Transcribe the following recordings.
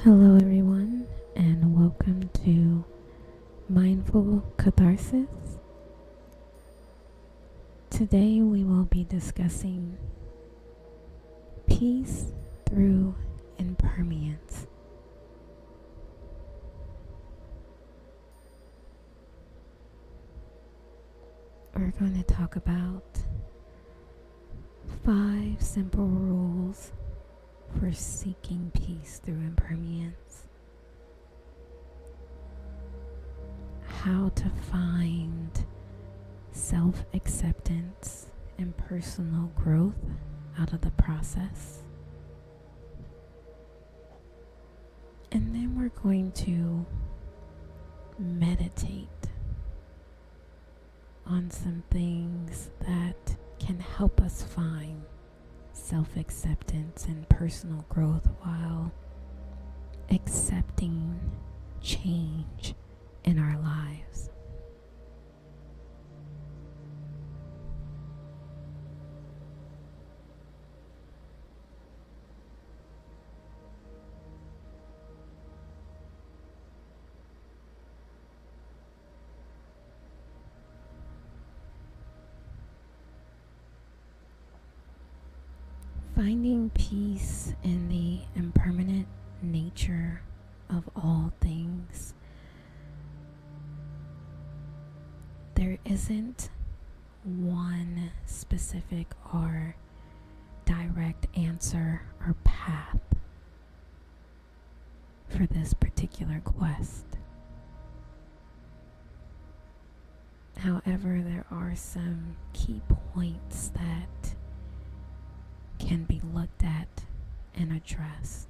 Hello, everyone, and welcome to Mindful Katharsis. Today, we will be discussing peace through impermanence. We're going to talk about 5 simple rules for seeking peace through impermanence. How to find self-acceptance and personal growth out of the process. And then we're going to meditate on some things that can help us find self-acceptance and personal growth while accepting change in our lives. Finding peace in the impermanent nature of all things. There isn't one specific or direct answer or path for this particular quest. However, there are some key points that can be looked at and addressed,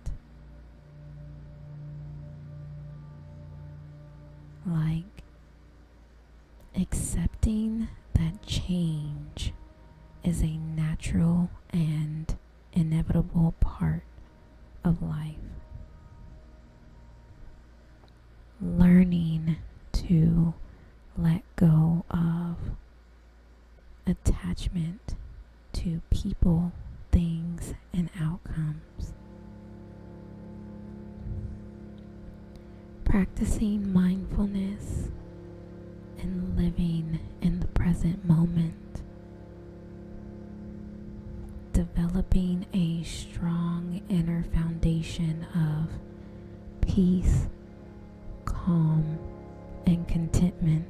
like accepting that change is a natural and inevitable part of life. Learning to let go of attachment to people, things, and outcomes. Practicing mindfulness and living in the present moment. Developing a strong inner foundation of peace, calm, and contentment.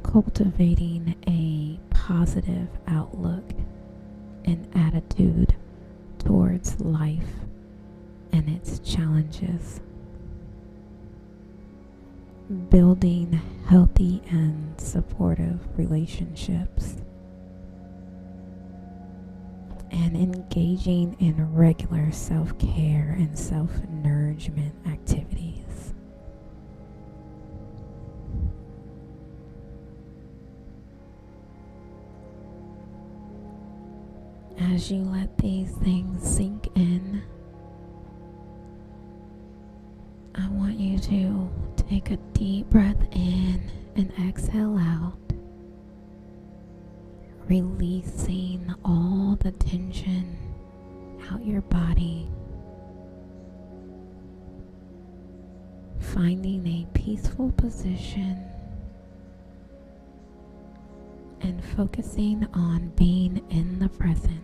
Cultivating a positive outlook and attitude towards life and its challenges. Building healthy and supportive relationships. And engaging in regular self-care and self-nourishment activities. As you let these things sink in, I want you to take a deep breath in and exhale out, releasing all the tension out your body, finding a peaceful position and focusing on being in the present.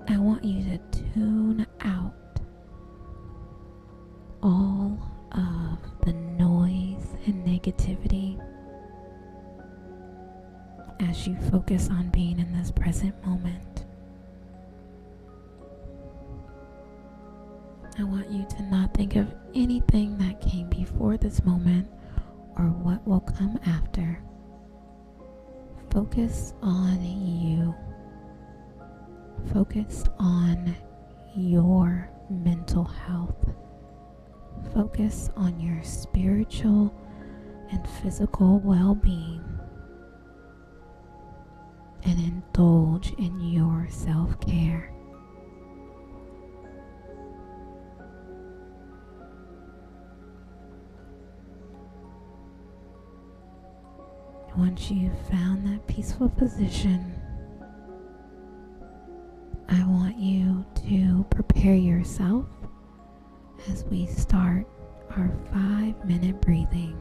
I want you to tune out all of the noise and negativity as you focus on being in this present moment. I want you to not think of anything that came before this moment or what will come after. Focus on you. Focus on your mental health. Focus on your spiritual and physical well-being. And indulge in your self-care. once you've found that peaceful position, I want you to prepare yourself as we start our 5-minute breathing.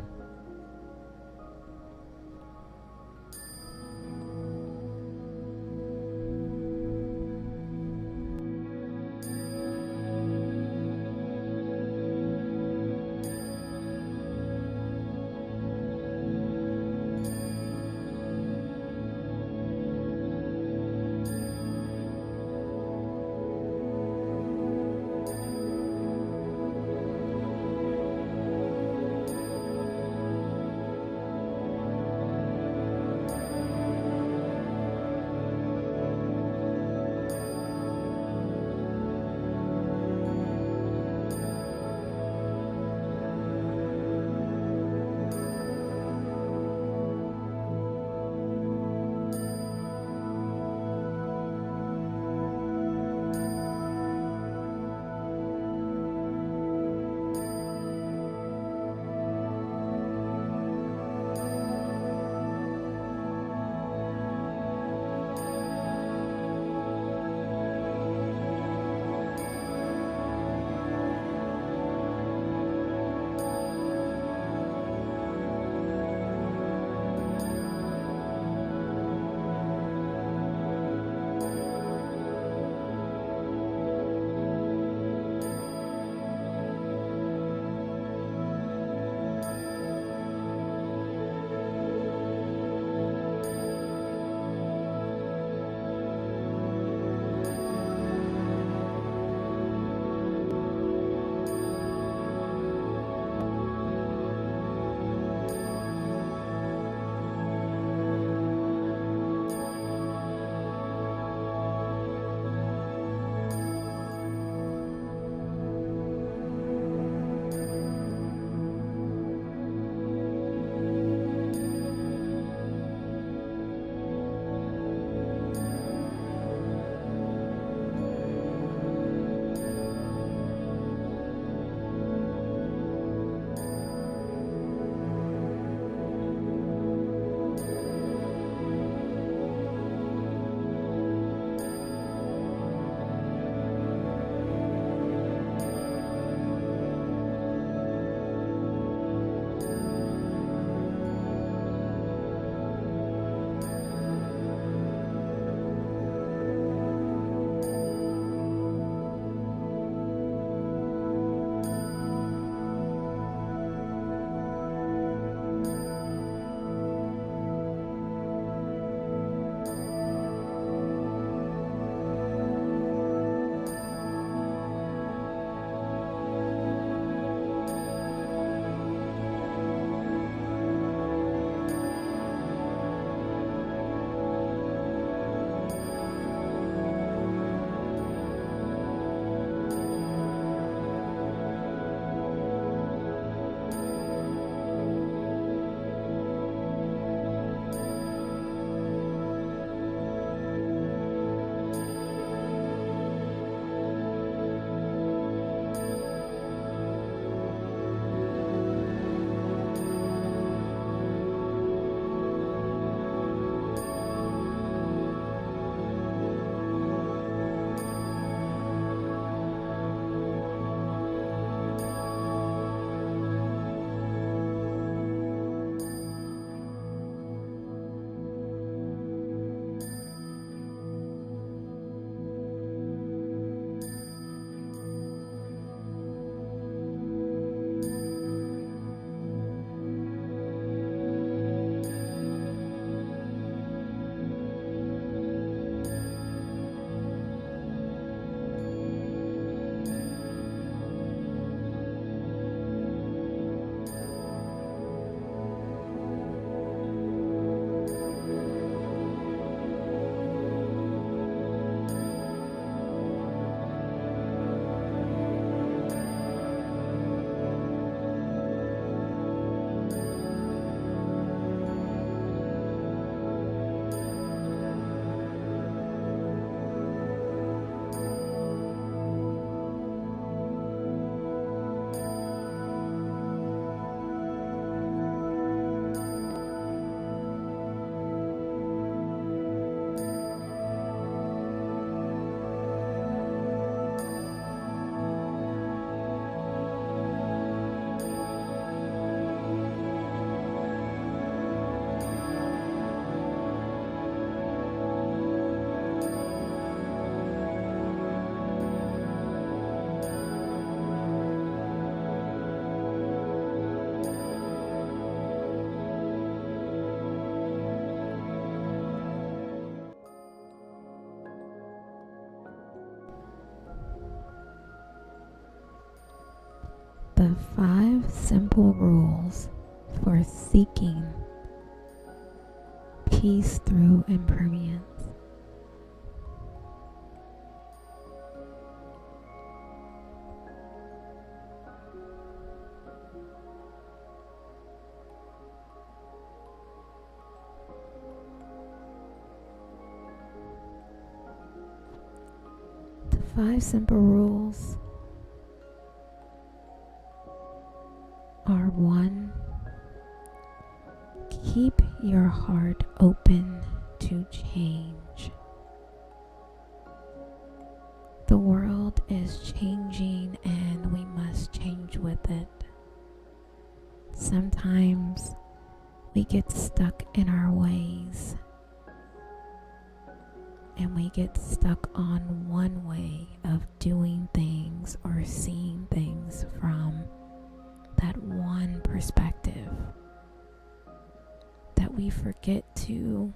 5 simple rules for seeking peace through impermanence. The 5 simple rules are: 1. Keep your heart open to change. The world is changing and we must change with it. Sometimes we get stuck in our ways and we get stuck on one way of doing things or seeing things from that one perspective, that we forget to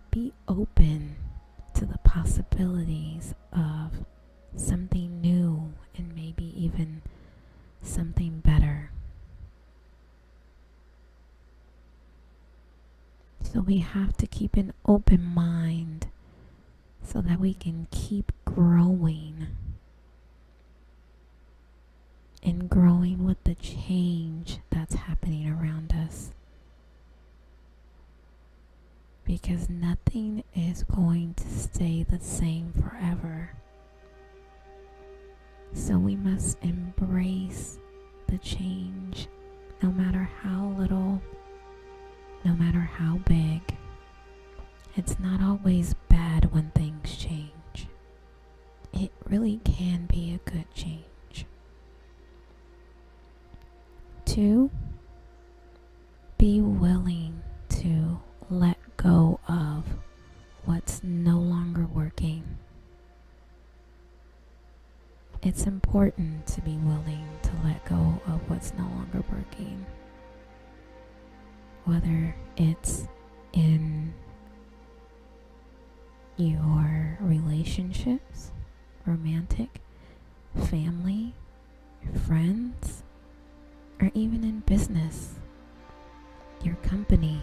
be open to the possibilities of something new and maybe even something better. So we have to keep an open mind so that we can keep growing and growing with the change that's happening around us. Because nothing is going to stay the same forever. So we must embrace the change, no matter how little, no matter how big. It's not always bad when things change. It really can be a good change. 2, be willing to let go of what's no longer working. It's important to be willing to let go of what's no longer working. Whether it's in your relationships, romantic, family, friends, or even in business, your company.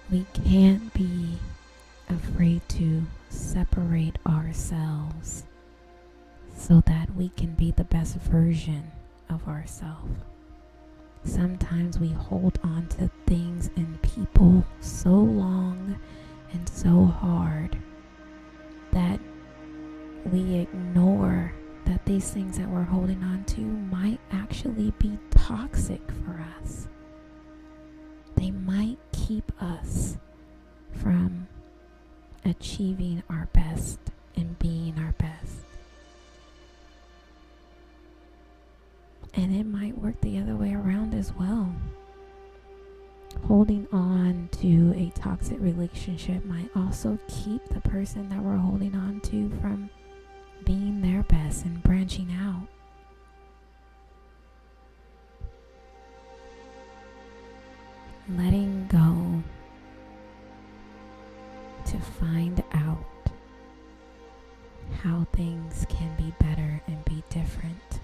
We can't be afraid to separate ourselves so that we can be the best version of ourselves. Sometimes we hold on to things and people so long and so hard that we ignore that these things that we're holding on to might actually be toxic for us. They might keep us from achieving our best and being our best. And it might work the other way around as well. Holding on to a toxic relationship might also keep the person that we're holding on to from being their best and branching out. Letting go to find out how things can be better and be different.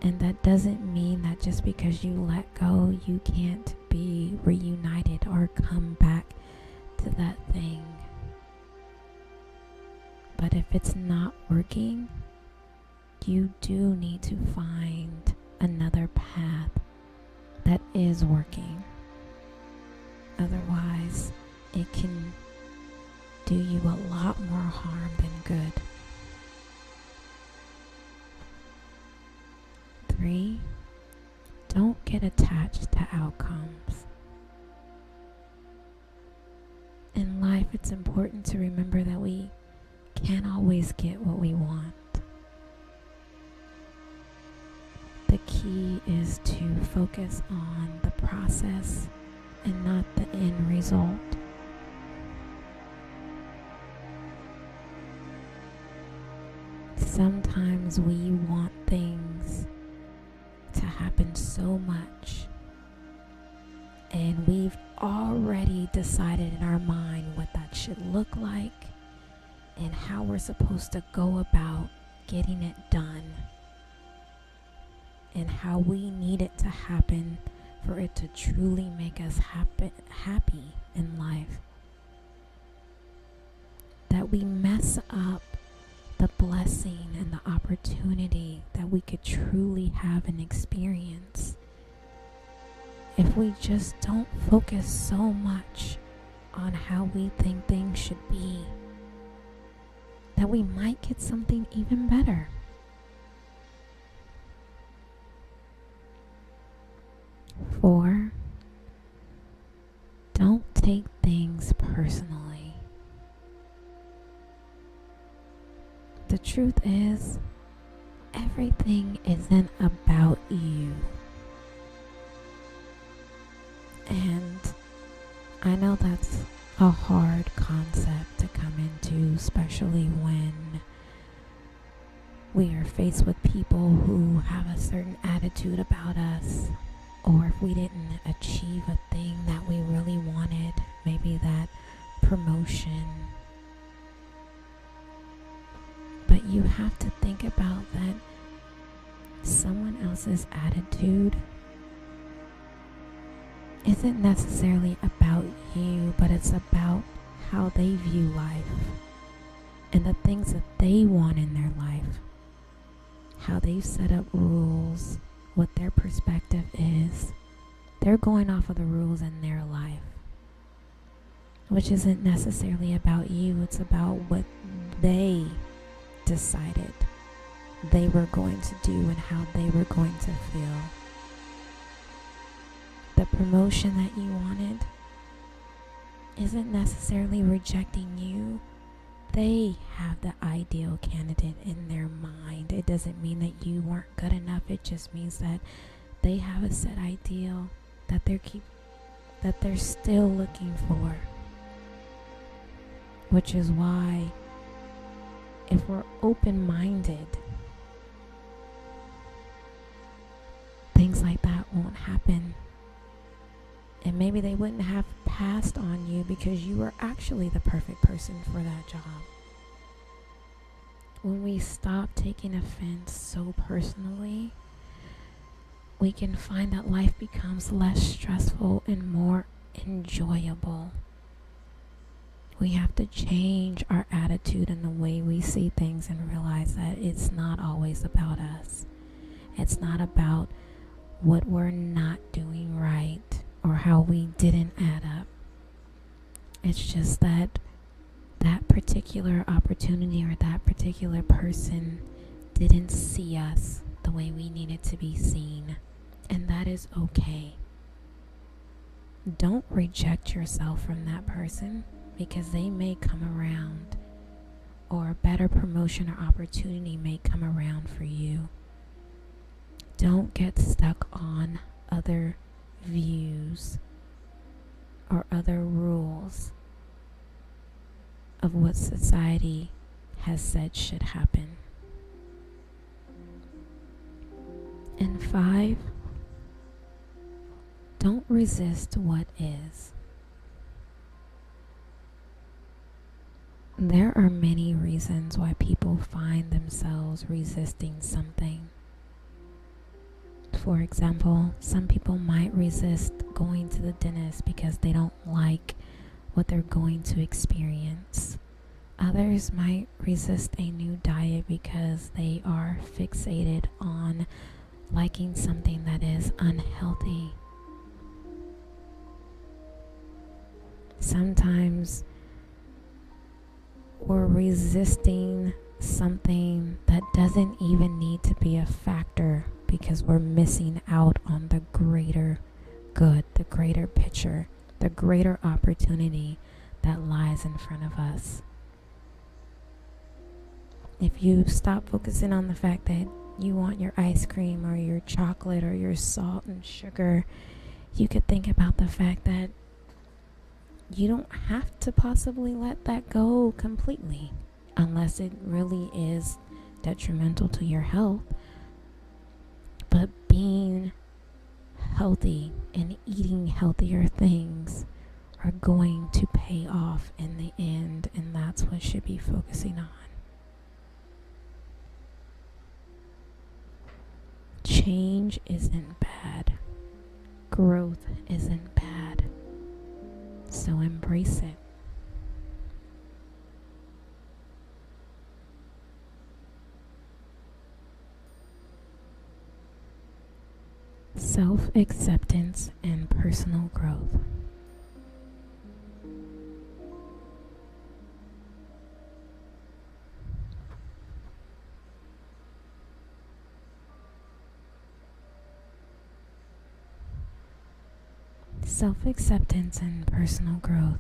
And that doesn't mean that just because you let go, you can't be reunited or come back to that thing. But if it's not working, you do need to find another path that is working. Otherwise, it can do you a lot more harm than good. 3, don't get attached to outcomes. In life, it's important to remember that we can't always get what we want. The key is to focus on the process and not the end result. Sometimes we want things to happen so much, and we've already decided in our mind what that should look like and how we're supposed to go about getting it done, and how we need it to happen for it to truly make us happy in life. That we mess up the blessing and the opportunity that we could truly have an experience if we just don't focus so much on how we think things should be, that we might get something even better. Four, don't take things personally. The truth is, everything isn't about you. And I know that's a hard concept to come into, especially when we are faced with people who have a certain attitude about us, or if we didn't achieve a thing that we really wanted, maybe that promotion. But you have to think about that someone else's attitude isn't necessarily about you, but it's about how they view life and the things that they want in their life, how they've set up rules, what their perspective is. They're going off of the rules in their life, which isn't necessarily about you. It's about what they decided they were going to do and how they were going to feel. The promotion that you wanted isn't necessarily rejecting you. They have the ideal candidate in their mind. It doesn't mean that you weren't good enough. It just means that they have a set ideal that they're still looking for. Which is why, if we're open-minded, things like that won't happen. And maybe they wouldn't have passed on you because you were actually the perfect person for that job. When we stop taking offense so personally, we can find that life becomes less stressful and more enjoyable. We have to change our attitude and the way we see things and realize that it's not always about us. It's not about what we're not doing right or how we didn't add up. It's just that that particular opportunity or that particular person didn't see us the way we needed to be seen, and that is okay. Don't reject yourself from that person because they may come around, or a better promotion or opportunity may come around for you. Don't get stuck on other views or other rules of what society has said should happen. And 5, don't resist what is. There are many reasons why people find themselves resisting something. For example, some people might resist going to the dentist because they don't like what they're going to experience. Others might resist a new diet because they are fixated on liking something that is unhealthy. Sometimes we're resisting something that doesn't even need to be a factor because we're missing out on the greater good, the greater picture, the greater opportunity that lies in front of us. If you stop focusing on the fact that you want your ice cream or your chocolate or your salt and sugar, you could think about the fact that you don't have to possibly let that go completely unless it really is detrimental to your health. But being healthy and eating healthier things are going to pay off in the end, and that's what should be focusing on. Change isn't bad. Growth isn't bad. So embrace it. Self-acceptance and personal growth. Self-acceptance and personal growth.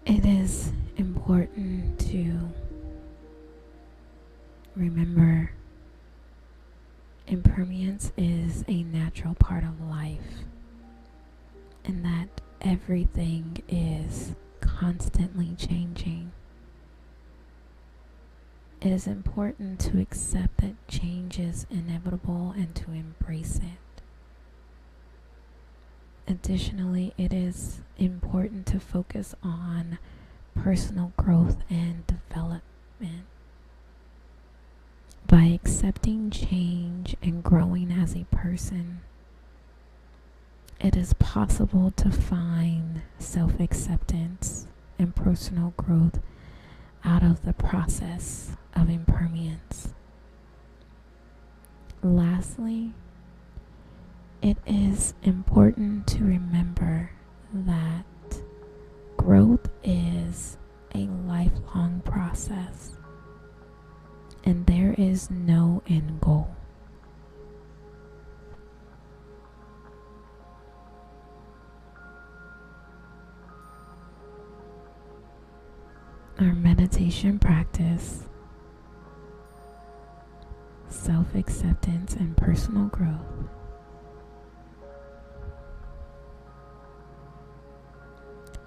It is important to remember impermanence is a natural part of life, and that everything is constantly changing. It is important to accept that change is inevitable and to embrace it. Additionally, it is important to focus on personal growth and development. By accepting change and growing as a person, it is possible to find self-acceptance and personal growth out of the process of impermanence. Lastly, it is important to remember that growth is a lifelong process, and there is no end goal. Our meditation practice, self-acceptance and personal growth,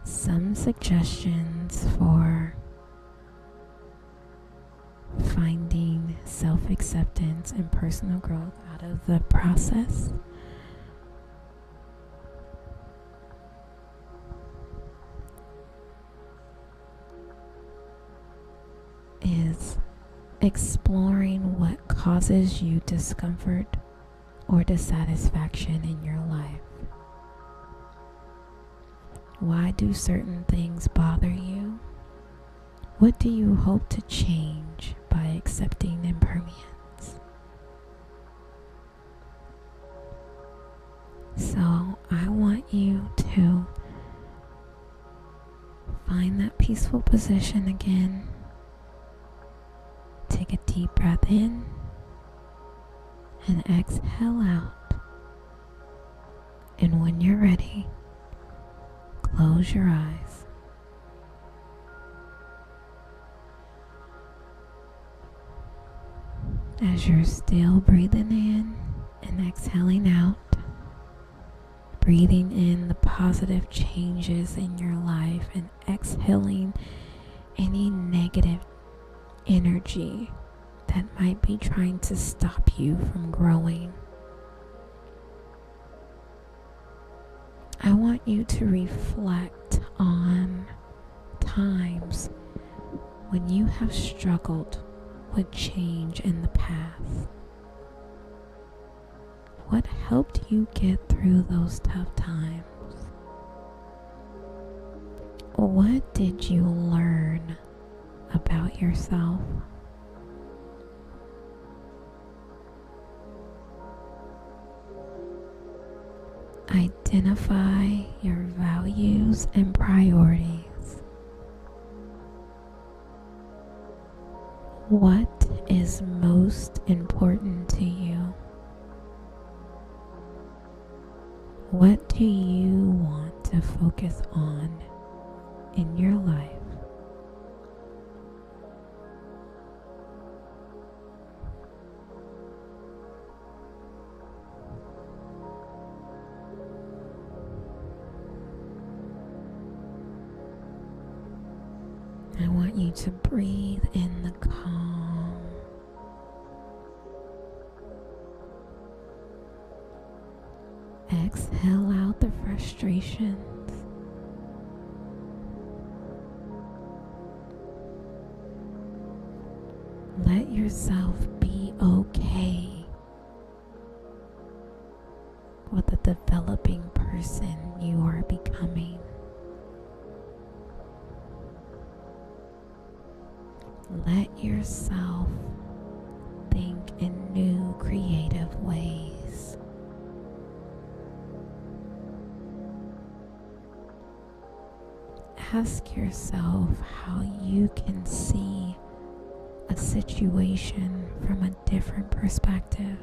some suggestions for finding self-acceptance and personal growth out of the process. Is exploring what causes you discomfort or dissatisfaction in your life. Why do certain things bother you? What do you hope to change by accepting impermanence? So I want you to find that peaceful position again. Take a deep breath in and exhale out. And when you're ready, close your eyes. As you're still breathing in and exhaling out, breathing in the positive changes in your life and exhaling any negative energy that might be trying to stop you from growing. I want you to reflect on times when you have struggled with change in the past. What helped you get through those tough times? What did you learn about yourself? Identify your values and priorities. What is most important to you? What do you want to focus on in your life? I want you to breathe in the calm Exhale out the frustrations. Let yourself be okay with the developing person you are becoming. Let yourself think in new creative ways. Ask yourself how you can see a situation from a different perspective,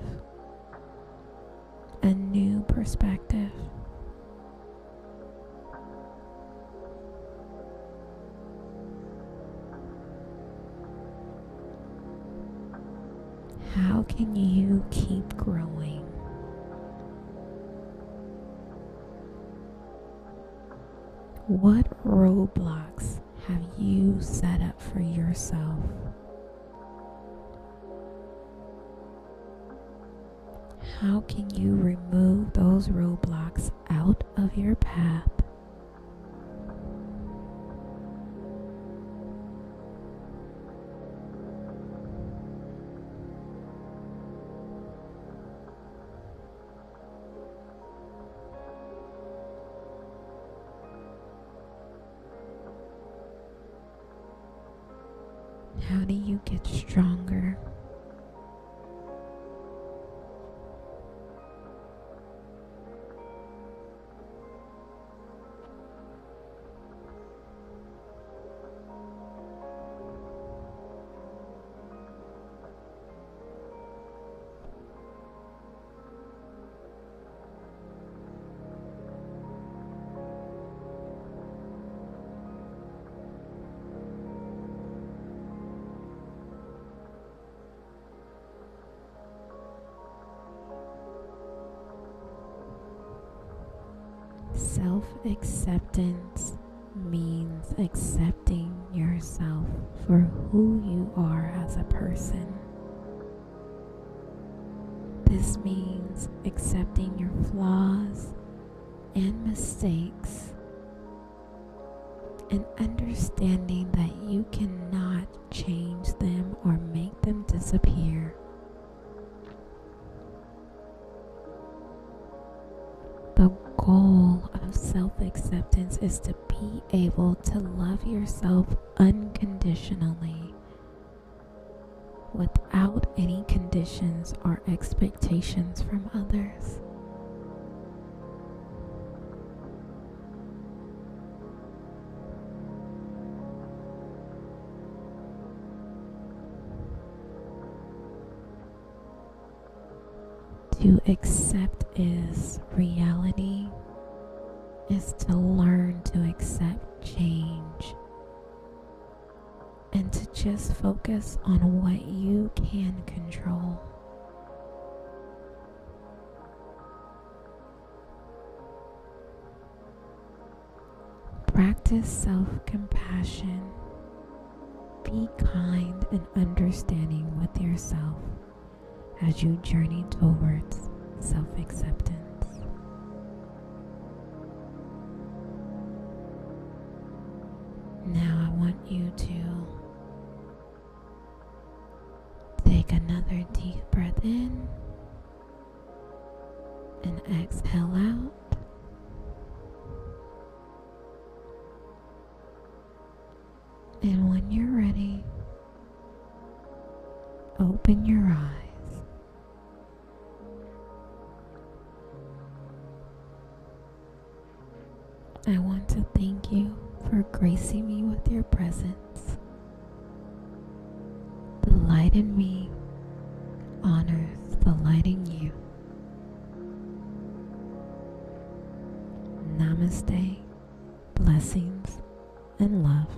a new perspective. How can you keep growing? What roadblocks have you set up for yourself? How can you remove those roadblocks out of your path? How do you get stronger? Self-acceptance means accepting yourself for who you are as a person. This means accepting your flaws and mistakes and understanding that you cannot change them or make them disappear. The goal of self-acceptance is to be able to love yourself unconditionally, without any conditions or expectations from others. To accept is reality, is to learn to accept change and to just focus on what you can control. Practice self-compassion. Be kind and understanding with yourself as you journey towards self-acceptance. Now I want you to take another deep breath in and exhale out. And when you're ready, open your eyes. I want to thank you for gracing me with your presence. The light in me honors the light in you. Namaste, blessings, and love.